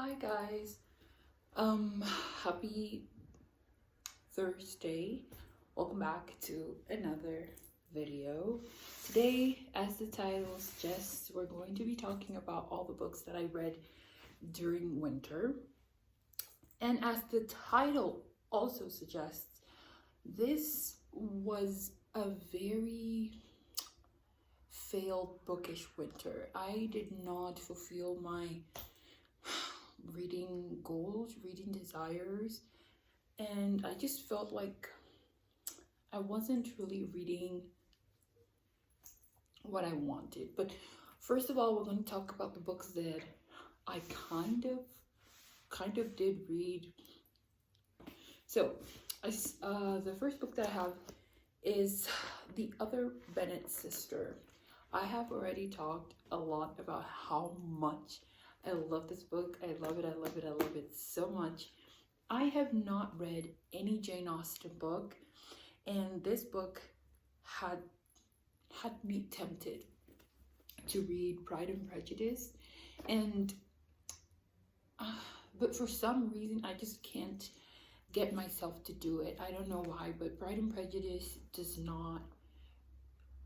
Hi guys. Happy Thursday. Welcome back to another video. Today, as the title suggests, we're going to be talking about all the books that I read during winter. And as the title also suggests, this was a very failed bookish winter. I did not fulfill my reading goals, reading desires, and I just felt like I wasn't really reading what I wanted. But first of all, we're going to talk about the books that I kind of did read. So the first book that I have is The Other Bennet Sister. I have already talked a lot about how much I love this book. I love it, I love it, I love it so much. I have not read any Jane Austen book, and this book had me tempted to read Pride and Prejudice, and but for some reason I just can't get myself to do it. I don't know why, but Pride and Prejudice does not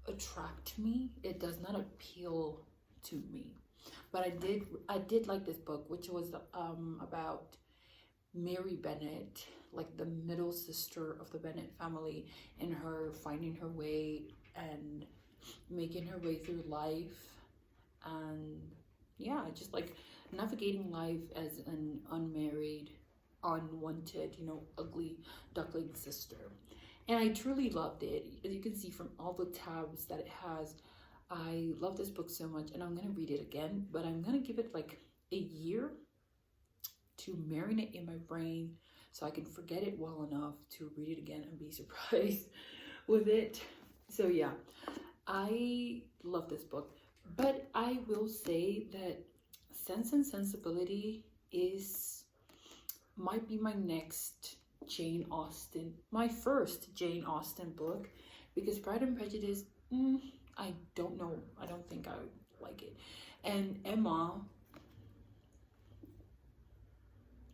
attract me. It does not appeal to me. But I did like this book, which was about Mary Bennet, like the middle sister of the Bennet family, and her finding her way and making her way through life, and yeah, just like navigating life as an unmarried, unwanted, ugly duckling sister. And I truly loved it. As you can see from all the tabs that it has, I love this book so much, and I'm going to read it again, but I'm going to give it like a year to marinate in my brain so I can forget it well enough to read it again and be surprised with it. So yeah, I love this book, but I will say that Sense and Sensibility might be my next Jane Austen, my first Jane Austen book, because Pride and Prejudice, I don't know. I don't think I would like it. And Emma,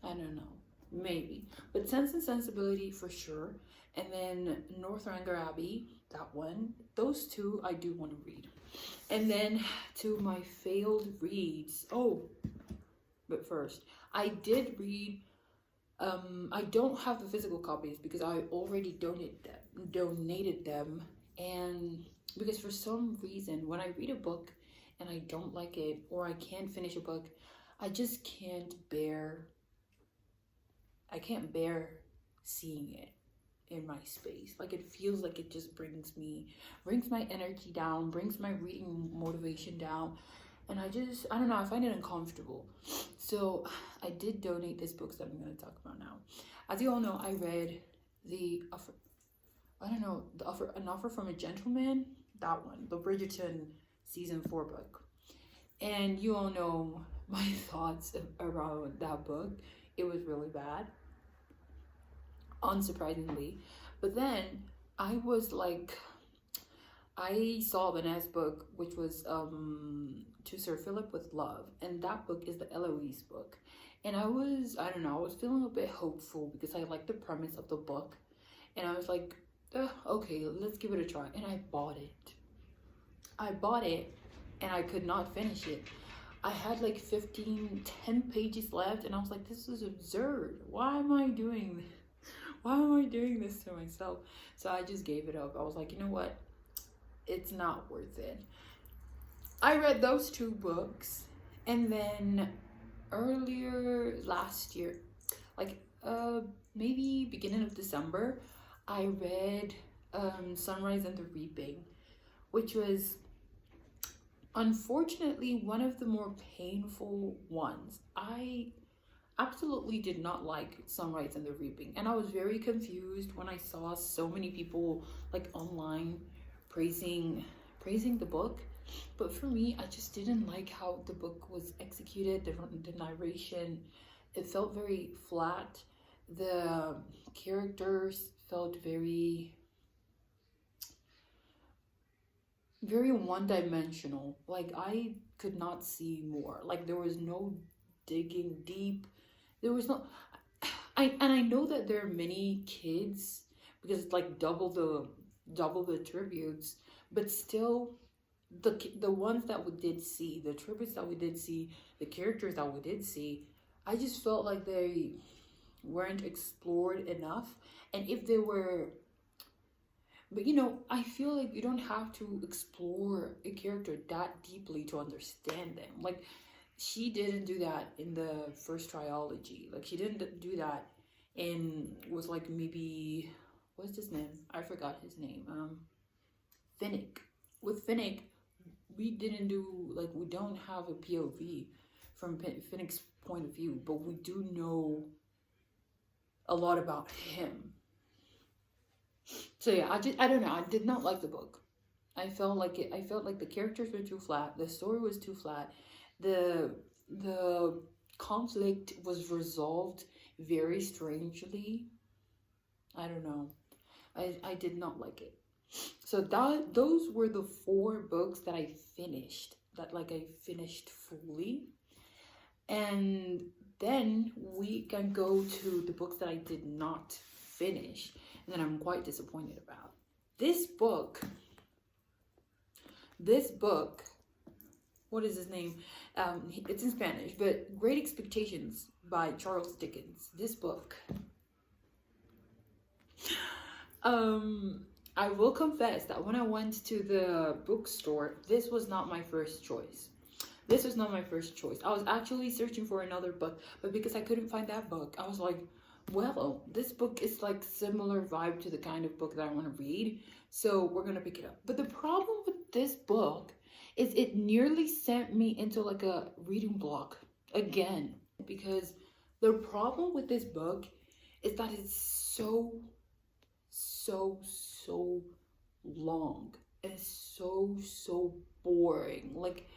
I don't know. Maybe. But Sense and Sensibility for sure. And then Northanger Abbey, that one. Those two I do want to read. And then to my failed reads. Oh, but first, I did read, I don't have the physical copies because I already donated them. And because for some reason, when I read a book and I don't like it, or I can't finish a book, I just can't bear seeing it in my space. Like, it feels like it just brings my energy down, brings my reading motivation down, and I don't know, I find it uncomfortable. So I did donate this book that I'm going to talk about now. As you all know, I read An Offer from a Gentleman, that one, the Bridgerton season 4 book. And you all know my thoughts around that book. It was really bad, unsurprisingly. But then I saw the next book, which was To Sir Philip with Love, and that book is the Eloise book. And I was feeling a bit hopeful because I liked the premise of the book, and I was like, okay, let's give it a try. And I bought it and I could not finish it. I had like 10 pages left, and I was like, this is absurd. Why am I doing this? Why am I doing this to myself? So I just gave it up. I was like, you know what? It's not worth it. I read those two books, and then earlier last year, like maybe beginning of December, I read Sunrise and the Reaping, which was unfortunately one of the more painful ones. I absolutely did not like Sunrise and the Reaping, and I was very confused when I saw so many people like online praising the book. But for me, I just didn't like how the book was executed, the narration. It felt very flat. The characters felt very one-dimensional. Like, I could not see more. Like, there was no digging deep. There was no, I know that there are many kids, because it's like double the tributes, but still the ones that we did see, the tributes that we did see, the characters that we did see, I just felt like they weren't explored enough. And if they were, but you know, I feel like you don't have to explore a character that deeply to understand them. Like, she didn't do that in the first trilogy. Like, she didn't do that in, was like, maybe, what's his name? I forgot his name. Finnick. With Finnick, we didn't do, like, we don't have a POV from Finnick's point of view, but we do know a lot about him. So yeah, I don't know, I did not like the book. I felt like the characters were too flat, the story was too flat, the conflict was resolved very strangely. I don't know. I did not like it. So those were the 4 books that I finished, that like I finished fully. And then we can go to the books that I did not finish and that I'm quite disappointed about. This book, what is his name? It's in Spanish, but Great Expectations by Charles Dickens. This book, I will confess that when I went to the bookstore, this was not my first choice. This was not my first choice. I was actually searching for another book, but because I couldn't find that book, I was like, well, this book is like similar vibe to the kind of book that I want to read, so we're gonna pick it up. But the problem with this book is it nearly sent me into like a reading block again, because the problem with this book is that it's so long and so boring. Like,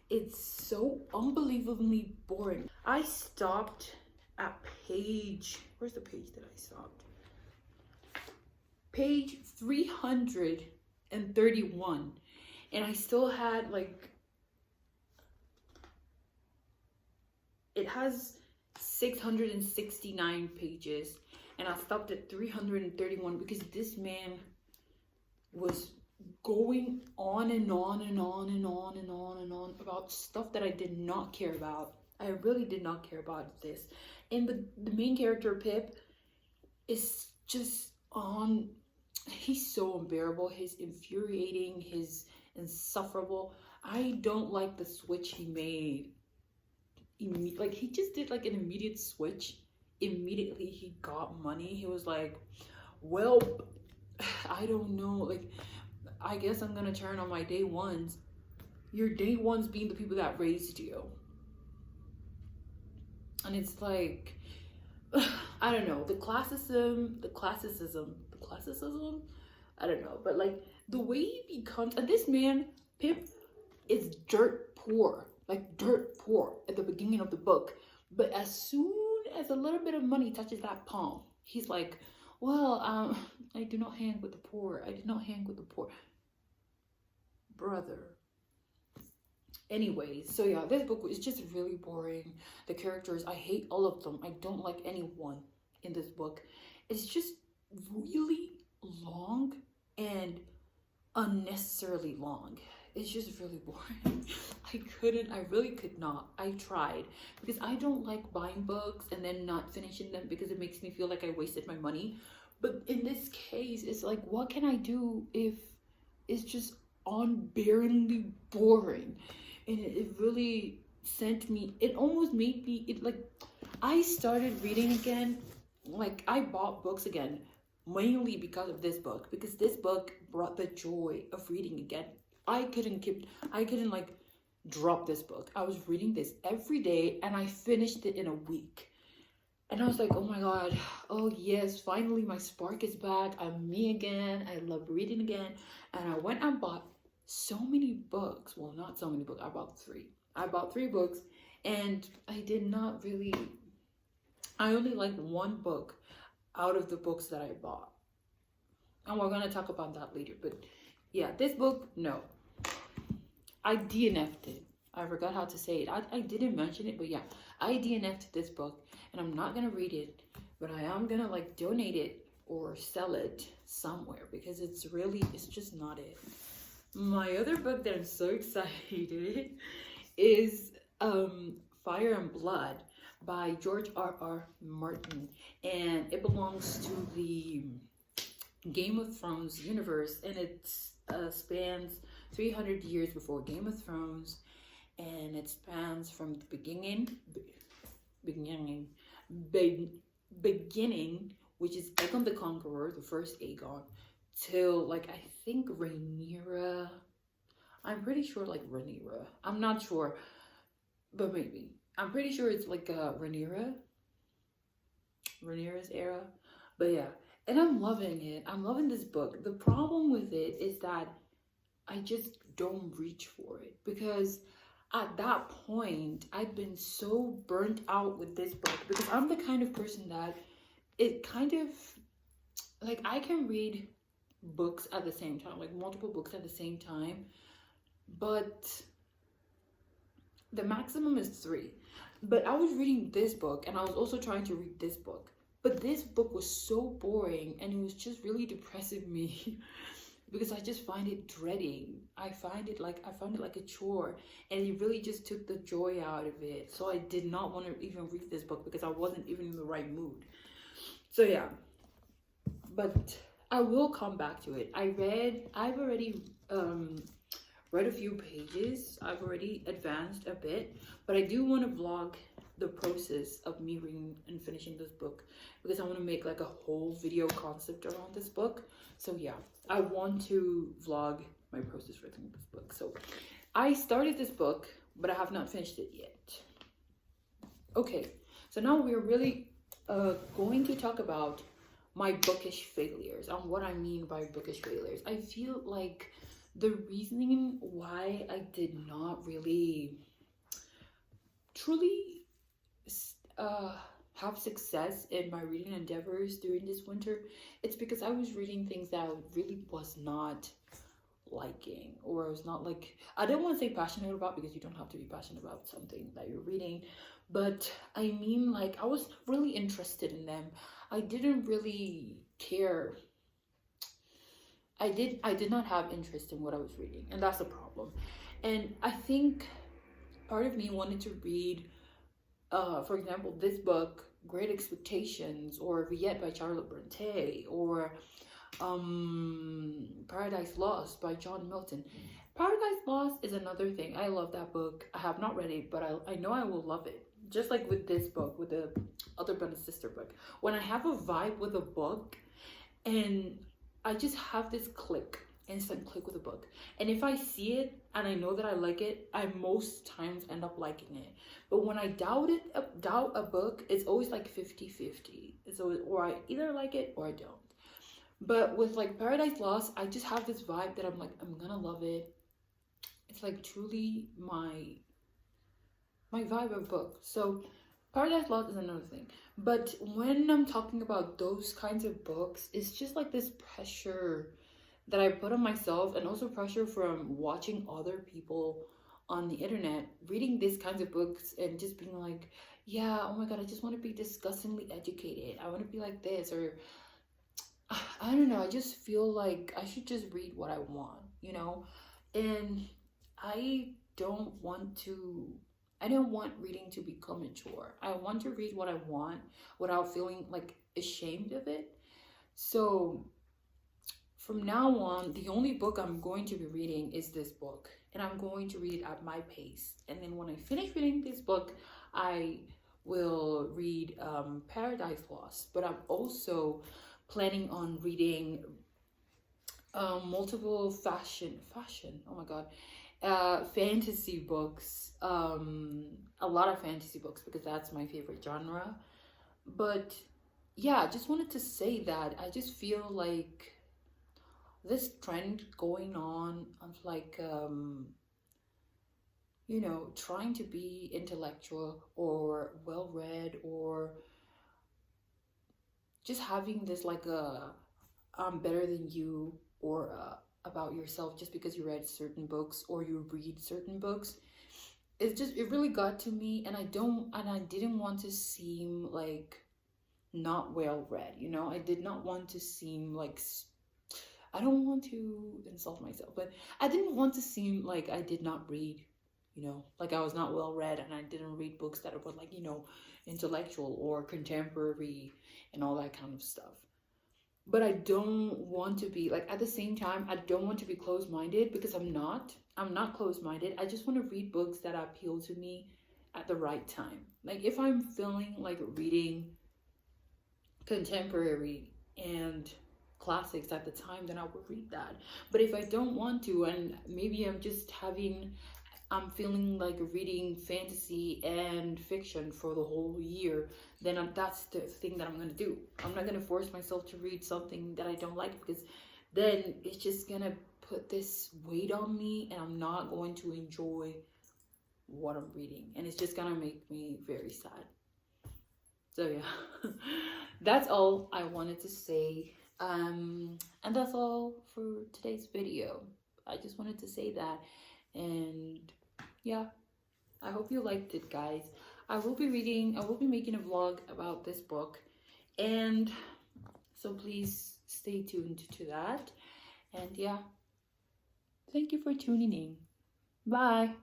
it's so unbelievably boring. I stopped at page, where's the page that I stopped? Page 331, and I still had like, it has 669 pages, and I stopped at 331 because this man was going on and on and on and on and on and on about stuff that I did not care about. I really did not care about this. And the main character, Pip, is just on, he's so unbearable, he's infuriating, he's insufferable. I don't like the switch he made. Like, he just did like an immediate switch. Immediately he got money. He was like, well, I don't know, like, I guess I'm gonna turn on my day ones. Your day ones being the people that raised you. And it's like, I don't know, the classicism, I don't know, but like the way he becomes, and this man, Pip, is dirt poor, like dirt poor at the beginning of the book. But as soon as a little bit of money touches that palm, he's like, well, I do not hang with the poor. I do not hang with the poor. Brother. Anyways, so yeah, this book is just really boring. The characters, I hate all of them. I don't like anyone in this book. It's just really long and unnecessarily long. It's just really boring. I really could not. I tried, because I don't like buying books and then not finishing them because it makes me feel like I wasted my money. But in this case, it's like, what can I do if it's just unbearably boring? And it really sent me, it almost made me, it like, I started reading again. Like, I bought books again mainly because of this book, because this book brought the joy of reading again. I couldn't like drop this book. I was reading this every day and I finished it in a week. And I was like, oh my God, oh yes, finally my spark is back. I'm me again. I love reading again. And I went and bought so many books. Well, not so many books. I bought 3. I bought 3 books, and I did not really, I only liked 1 book out of the books that I bought. And we're going to talk about that later. But yeah, this book, no. I DNF'd it. I forgot how to say it. I didn't mention it, but yeah, I DNF'd this book, and I'm not gonna read it, but I am gonna like donate it or sell it somewhere because it's just not it. My other book that I'm so excited is Fire and Blood by George R.R. Martin, and it belongs to the Game of Thrones universe, and it spans 300 years before Game of Thrones, and it spans from the beginning, which is Aegon the Conqueror, the first Aegon, till like I think Rhaenyra. I'm pretty sure like Rhaenyra. I'm not sure, but maybe. I'm pretty sure it's like Rhaenyra's era. But yeah, and I'm loving it. I'm loving this book. The problem with it is that I just don't reach for it because at that point I'd been so burnt out with this book because I'm the kind of person that it kind of like I can read books at the same time, like multiple books at the same time, but the maximum is 3. But I was reading this book and I was also trying to read this book, but this book was so boring and it was just really depressing me because I just find it dreading. I found it like a chore, and it really just took the joy out of it. So I did not want to even read this book because I wasn't even in the right mood. So yeah, but I will come back to it. I've already read a few pages. I've already advanced a bit, but I do want to vlog the process of me reading and finishing this book because I want to make like a whole video concept around this book. So yeah, I want to vlog my process for reading this book. So I started this book, but I have not finished it yet. Okay, so now we're really going to talk about my bookish failures and what I mean by bookish failures. I feel like the reasoning why I did not really truly have success in my reading endeavors during this winter, it's because I was reading things that I really was not liking, or I was not like, I don't want to say passionate about, because you don't have to be passionate about something that you're reading, but I mean like I was really interested in them. I didn't really care. I did not have interest in what I was reading, and that's a problem. And I think part of me wanted to read for example, this book, Great Expectations, or Viet by Charlotte Bronte, or Paradise Lost by John Milton. Paradise Lost is another thing. I love that book. I have not read it, but I know I will love it. Just like with this book, with the other brother sister book. When I have a vibe with a book and I just have this instant click with a book, and if I see it and I know that I like it, I most times end up liking it. But when I doubt a book, it's always like 50-50. So or I either like it or I don't. But with like Paradise Lost, I just have this vibe that I'm like, I'm gonna love it. It's like truly my vibe of book. So Paradise Lost is another thing. But when I'm talking about those kinds of books, it's just like this pressure that I put on myself, and also pressure from watching other people on the internet reading these kinds of books and just being like, yeah, oh my god, I just want to be disgustingly educated. I want to be like this, or I don't know. I just feel like I should just read what I want, you know? And I don't want reading to become a chore. I want to read what I want without feeling like ashamed of it. So from now on, the only book I'm going to be reading is this book, and I'm going to read it at my pace. And then when I finish reading this book, I will read Paradise Lost. But I'm also planning on reading multiple fashion, oh my god, fantasy books, a lot of fantasy books, because that's my favorite genre. But yeah, I just wanted to say that I just feel like this trend going on of like you know, trying to be intellectual or well-read, or just having this like I'm better than you, or about yourself just because you read certain books or you read certain books. it really got to me, and I didn't want to seem like not well read, you know. I did not want to seem like, I don't want to insult myself, but I didn't want to seem like I did not read, you know, like I was not well read and I didn't read books that were like, you know, intellectual or contemporary and all that kind of stuff. But I don't want to be like, at the same time, I don't want to be closed-minded, because I'm not closed-minded. I just want to read books that appeal to me at the right time. Like if I'm feeling like reading contemporary and classics at the time, then I would read that. But if I don't want to, and maybe I'm feeling like reading fantasy and fiction for the whole year, then that's the thing that I'm going to do. I'm not going to force myself to read something that I don't like, because then it's just going to put this weight on me and I'm not going to enjoy what I'm reading. And it's just going to make me very sad. So yeah, that's all I wanted to say. And that's all for today's video. I just wanted to say that. And yeah, I hope you liked it, guys. I will be making a vlog about this book, and so please stay tuned to that. And yeah, thank you for tuning in. Bye.